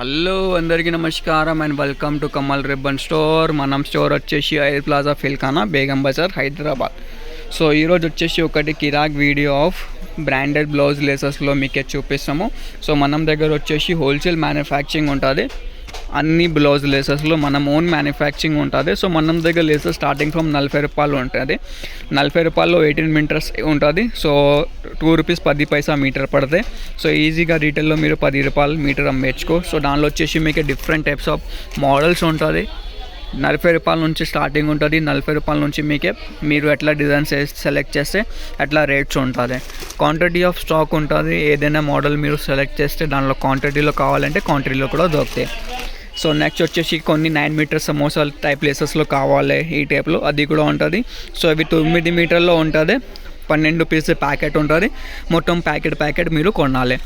Hello అందరికీ నమస్కారం and welcome to Kamal ribbon store. మనం స్టోర్ వచ్చేసి air plaza Pilkhana Begum Bazaar Hyderabad. So ఈరోజు వచ్చేసి ఒకటి కిరాక్ వీడియో ఆఫ్ బ్రాండెడ్ బ్లౌజ్ లేసెస్లో మీకే చూపిస్తాము. సో మనం దగ్గర వచ్చేసి హోల్సేల్ మ్యానుఫ్యాక్చరింగ్ ఉంటుంది. అన్ని బ్లౌజ్ లేసెస్లో మనం ఓన్ మ్యానుఫ్యాక్చరింగ్ ఉంటుంది. సో మనం దగ్గర లేసెస్ స్టార్టింగ్ ఫ్రమ్ 40 రూపాయలు ఉంటుంది. 40 రూపాయల్లో 18 మీటర్స్ ఉంటుంది. సో 2 రూపీస్ 10 పైసా మీటర్ పడతాయి. సో ఈజీగా రీటైల్లో మీరు 10 రూపాయలు మీటర్ అమ్మేసుకో. సో దానిలో వచ్చేసి మీకు డిఫరెంట్ టైప్స్ ఆఫ్ మోడల్స్ ఉంటుంది. 40 రూపాయల నుంచి స్టార్టింగ్ ఉంటుంది. 40 రూపాయల నుంచి మీరు ఎట్లా డిజైన్స్ సెలెక్ట్ చేస్తే అట్లా రేట్స్ ఉంటుంది. క్వాంటిటీ ఆఫ్ స్టాక్ ఉంటుంది. ఏదైనా మోడల్ మీరు సెలెక్ట్ చేస్తే దానిలో క్వాంటిటీలో కావాలంటే క్వాంటిటీలో కూడా దొరుకుతాయి. సో నెక్స్ట్ వచ్చేసి కొన్ని 9 మీటర్స్ సమోసాల టైప్ లేసెస్లో కావాలి ఈ టైప్లో, అది కూడా ఉంటుంది. సో ఇవి 9 మీటర్లో ఉంటుంది. 12 పీస్ ప్యాకెట్ ఉంటుంది. మొత్తం ప్యాకెట్ మీరు కొనాలి.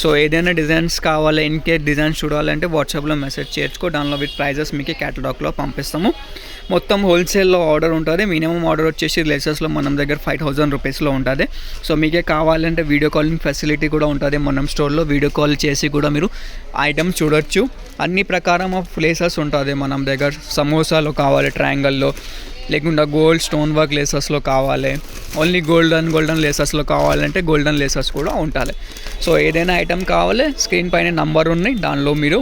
సో ఏదైనా డిజైన్స్ కావాలి, ఇన్కేస్ డిజైన్స్ చూడాలంటే వాట్సాప్లో మెసేజ్ చేర్చుకో. దానిలో విత్ ప్రైజెస్ మీకు క్యాటలాగ్లో పంపిస్తాము. మొత్తం హోల్సేల్లో ఆర్డర్ ఉంటుంది. మినిమం ఆర్డర్ వచ్చేసి లేసెస్లో మనం దగ్గర 5000 రూపీస్లో ఉంటుంది. సో మీకే కావాలంటే వీడియో కాలింగ్ ఫెసిలిటీ కూడా ఉంటుంది. మనం స్టోర్లో వీడియో కాల్ చేసి కూడా మీరు ఐటమ్స్ చూడొచ్చు. అన్ని ప్రకారం ఆఫ్ లేసెస్ ఉంటుంది మనం దగ్గర. సమోసాలో కావాలి ట్రయాంగిల్లో, లేకుండా గోల్డ్ స్టోన్ వర్క్ లేసెస్లో కావాలి, ఓన్లీ గోల్డెన్ లేసెస్లో కావాలంటే గోల్డెన్ లేసెస్ కూడా ఉంటుంది. సో ఏదైనా ఐటమ్ కావాలి స్క్రీన్ పైన నంబర్ ఉన్నాయి, దానిలో మీరు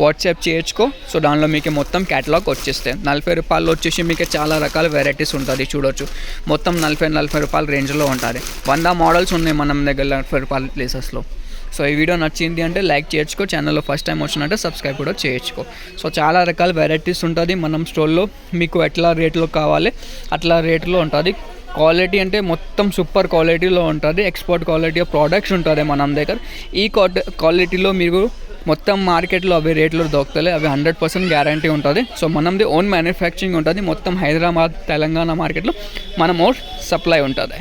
వాట్సాప్ చేయొచ్చుకో. సో దానిలో మీకు మొత్తం క్యాటలాగ్ వచ్చేస్తాయి. 40 రూపాయలు వచ్చేసి మీకు చాలా రకాల వెరైటీస్ ఉంటుంది చూడొచ్చు. మొత్తం 40 రూపాయల రేంజ్లో ఉంటుంది. 100 మోడల్స్ ఉన్నాయి మనం దగ్గర 40 రూపాయల ప్లేసెస్లో. సో ఈ వీడియో నచ్చింది అంటే లైక్ చేయొచ్చుకో. ఛానల్లో ఫస్ట్ టైం వచ్చినట్టే సబ్స్క్రైబ్ కూడా చేయొచ్చుకో. సో చాలా రకాల వెరైటీస్ ఉంటుంది మనం స్టోర్లో. మీకు ఎట్లా రేట్లో కావాలి అట్లా రేట్లో ఉంటుంది. క్వాలిటీ అంటే మొత్తం సూపర్ క్వాలిటీలో ఉంటుంది. ఎక్స్పోర్ట్ క్వాలిటీ ఆఫ్ ప్రోడక్ట్స్ ఉంటుంది మనం దగ్గర. ఈ క్వాలిటీలో మీరు మొత్తం మార్కెట్లో అవి రేట్లో దొరుకుతాయి. అవి 100% గ్యారంటీ ఉంటుంది. సో మనది ఓన్ మ్యానుఫ్యాక్చరింగ్ ఉంటుంది. మొత్తం హైదరాబాద్ తెలంగాణ మార్కెట్లో మనం ఓన్ సప్లై ఉంటుంది.